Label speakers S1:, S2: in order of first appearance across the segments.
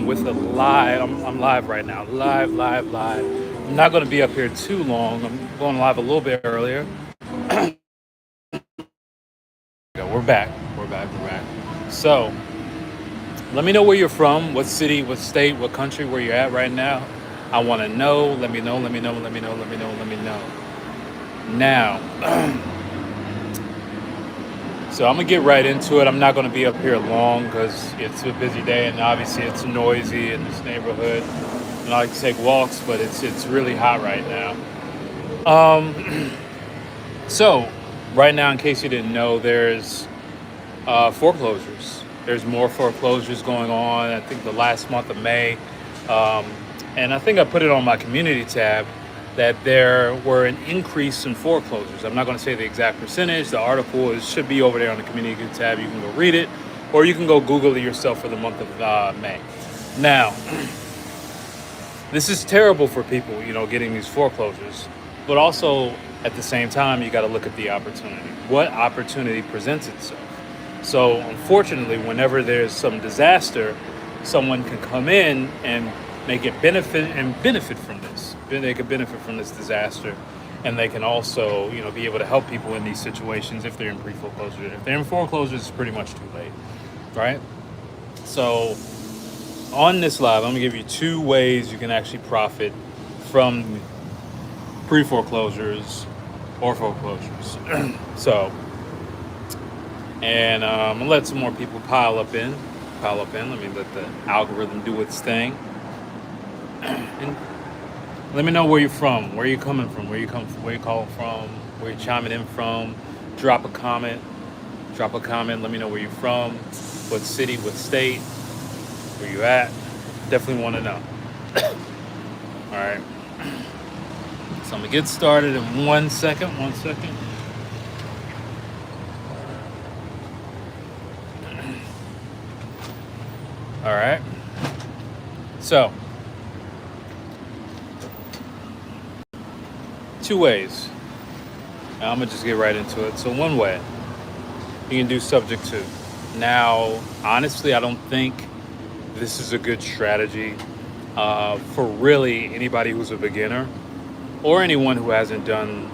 S1: with a live. I'm live right now. Live, live, live. I'm not going to be up here too long. I'm going live a little bit earlier. We're back. We're back. We're back. So let me know where you're from, what city, what state, what country, where you're at right now. I want to know. Let me know. Let me know. Let me know. Let me know. Let me know. Now, so I'm gonna get right into it. I'm not gonna be up here long because it's a busy day and obviously it's noisy in this neighborhood. And I like to take walks, but it's really hot right now. So right now, in case you didn't know, there's foreclosures. There's more foreclosures going on. I think the last month of May, um, and I think I put it on my community tab that there were an increase in foreclosures. I'm not going to say the exact percentage. The article should be over there on the community tab. You can go read it, or you can go Google it yourself for the month of May. Now, this is terrible for people, getting these foreclosures, but also at the same time, you got to look at the opportunity. What opportunity presents itself? So unfortunately, whenever there's some disaster, someone can come in and make it benefit from this. They can benefit from this disaster, and they can also, be able to help people in these situations if they're in pre-foreclosure. If they're in foreclosure, it's pretty much too late, right? So on this live, I'm gonna give you two ways you can actually profit from pre-foreclosures or foreclosures. So, and I'm gonna let some more people pile up in. Let me let the algorithm do its thing. And let me know where you're from, where you're coming from, where you calling from, where you're chiming in from. Drop a comment. Let me know where you're from, what city, what state, where you at. Definitely want to know. All right. So I'm gonna get started in 1 second. 1 second. All right. So, two ways. Now, I'm gonna just get right into it. So, one way you can do subject to. Now, honestly, I don't think this is a good strategy for really anybody who's a beginner or anyone who hasn't done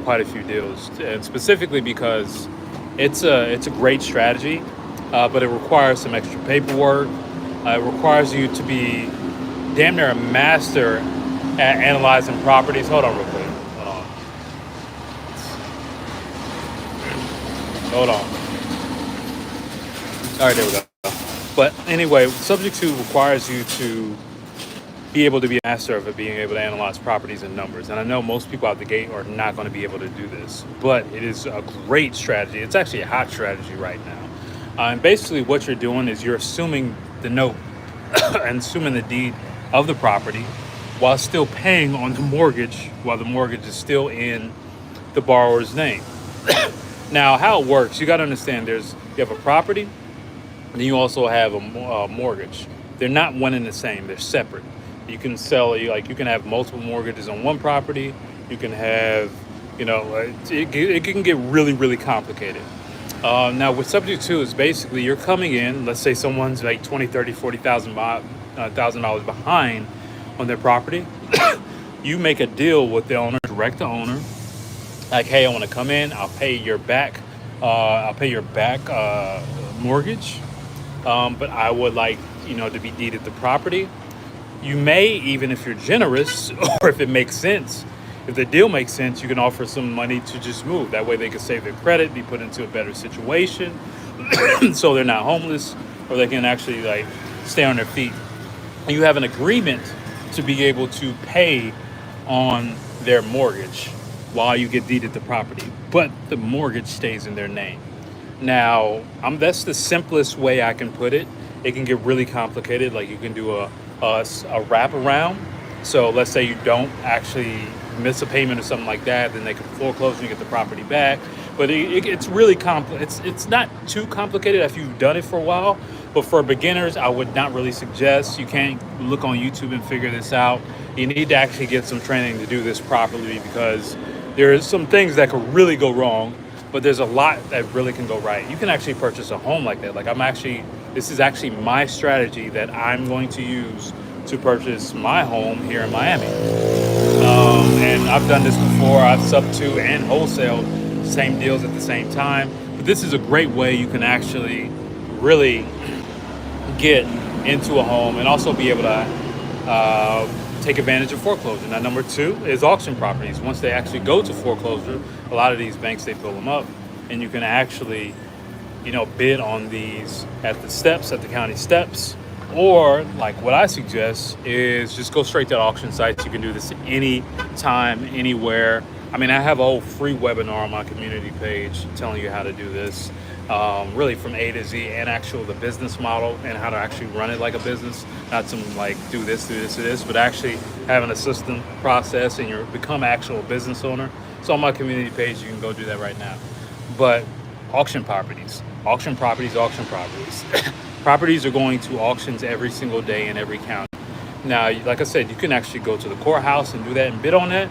S1: quite a few deals, and specifically because it's a great strategy, but it requires some extra paperwork. It requires you to be damn near a master at analyzing properties. Hold on real quick. Hold on. All right, there we go. But anyway, subject to requires you to be able to be a master of it, being able to analyze properties and numbers. And I know most people out the gate are not going to be able to do this, but it is a great strategy. It's actually a hot strategy right now. And basically what you're doing is you're assuming the note and assuming the deed of the property while still paying on the mortgage, while the mortgage is still in the borrower's name. Now, how it works, you got to understand you have a property, and you also have a mortgage. They're not one and the same. They're separate. You can you can have multiple mortgages on one property. You can have, it can get really, really complicated. Now, what subject to is basically you're coming in, let's say someone's like $20, $30, $40,000 behind on their property. You make a deal with the owner, direct the owner, like, hey, I want to come in, I'll pay your back mortgage, but I would like, to be deeded the property. You may, even if you're generous or if it makes sense, if the deal makes sense, you can offer some money to just move. That way they can save their credit, be put into a better situation so they're not homeless, or they can actually stay on their feet. And you have an agreement to be able to pay on their mortgage while you get deeded the property, but the mortgage stays in their name. Now, that's the simplest way I can put it. It can get really complicated. Like, you can do a wraparound. So let's say you don't actually miss a payment or something like that, then they can foreclose and you get the property back. But it's really complex. It's not too complicated if you've done it for a while. But for beginners, I would not really suggest. You can't look on YouTube and figure this out. You need to actually get some training to do this properly, because there are some things that could really go wrong, but there's a lot that really can go right. You can actually purchase a home like that. Like, I'm actually This is actually my strategy that I'm going to use to purchase my home here in Miami. And I've done this before. I've sub to and wholesale same deals at the same time. But this is a great way you can actually really get into a home and also be able to take advantage of foreclosure. Now, number two is auction properties. Once they actually go to foreclosure, a lot of these banks, they fill them up, and you can actually, bid on these at the steps, at the county steps. Or like what I suggest is just go straight to auction sites. You can do this anytime, anywhere. I mean, I have a whole free webinar on my community page telling you how to do this, really from A to Z, and the business model and how to actually run it like a business. Not some like do this, but actually having a system process and you become actual business owner. So on my community page, you can go do that right now. But auction properties. Properties are going to auctions every single day in every county. Now, like I said, you can actually go to the courthouse and do that and bid on that,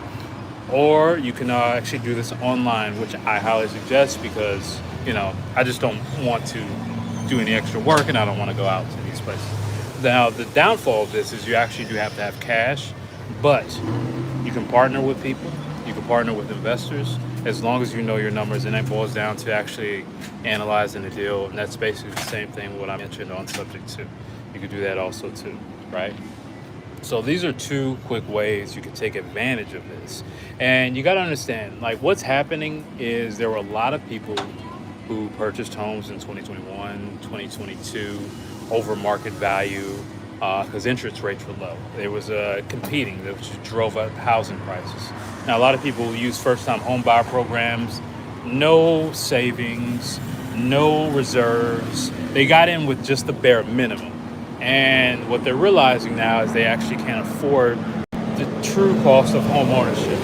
S1: or you can actually do this online, which I highly suggest because, I just don't want to do any extra work and I don't want to go out to these places. Now, the downfall of this is you actually do have to have cash, but you can partner with people, you can partner with investors, as long as you know your numbers, and that boils down to actually analyzing the deal, and that's basically the same thing what I mentioned on subject to. You could do that also too, right? So these are two quick ways you can take advantage of this. And you got to understand, like what's happening is there were a lot of people who purchased homes in 2021, 2022 over market value because interest rates were low. There was competing, which drove up housing prices. Now, a lot of people use first-time home buyer programs, no savings, no reserves. They got in with just the bare minimum. And what they're realizing now is they actually can't afford the true cost of home ownership.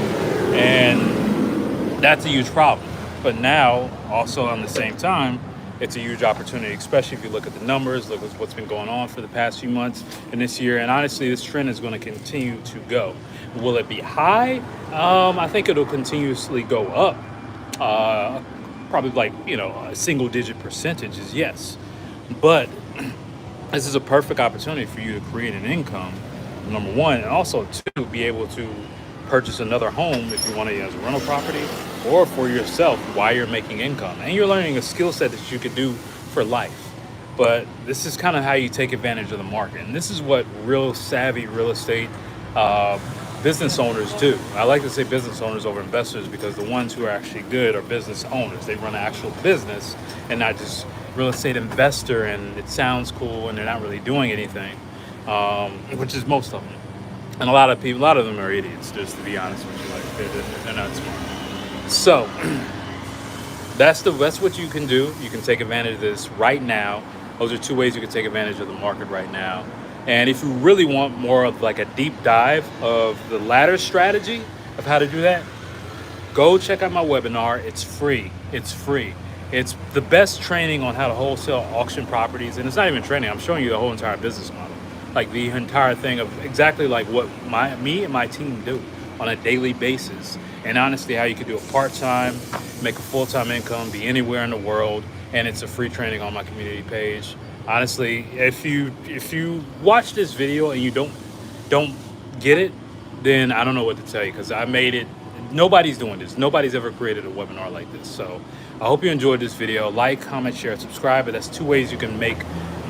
S1: And that's a huge problem. But now, also on the same time, it's a huge opportunity, especially if you look at the numbers, look at what's been going on for the past few months and this year. And honestly, this trend is going to continue to go. Will it be high? I think it'll continuously go up. Probably like, a single digit percentage is yes. But this is a perfect opportunity for you to create an income, number one, and also to be able to purchase another home if you want it as a rental property or for yourself while you're making income. And you're learning a skill set that you could do for life. But this is kind of how you take advantage of the market. And this is what real savvy real estate business owners do. I like to say business owners over investors because the ones who are actually good are business owners. They run an actual business and not just real estate investor, and it sounds cool and they're not really doing anything, which is most of them. And a lot of them are idiots, just to be honest with you. Like they're not smart. So that's what you can do. You can take advantage of this right now. Those are two ways you can take advantage of the market right now. And if you really want more of like a deep dive of the ladder strategy of how to do that, go check out my webinar. It's free. It's the best training on how to wholesale auction properties. And it's not even training. I'm showing you the whole entire business model. Like the entire thing of exactly like what me and my team do on a daily basis. And honestly, how you could do it part-time, make a full-time income, be anywhere in the world. And it's a free training on my community page. Honestly, if you watch this video and you don't get it, then I don't know what to tell you, because I made it. Nobody's doing this. Nobody's ever created a webinar like this. So I hope you enjoyed this video. Like, comment, share, subscribe. But that's two ways you can make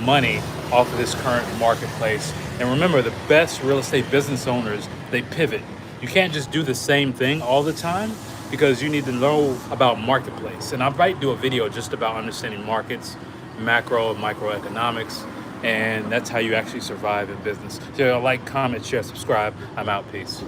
S1: money off of this current marketplace. And remember, the best real estate business owners, they pivot. You can't just do the same thing all the time, because you need to know about marketplace. And I might do a video just about understanding markets, macro and microeconomics, and that's how you actually survive in business. So like, comment, share, subscribe. I'm out. Peace.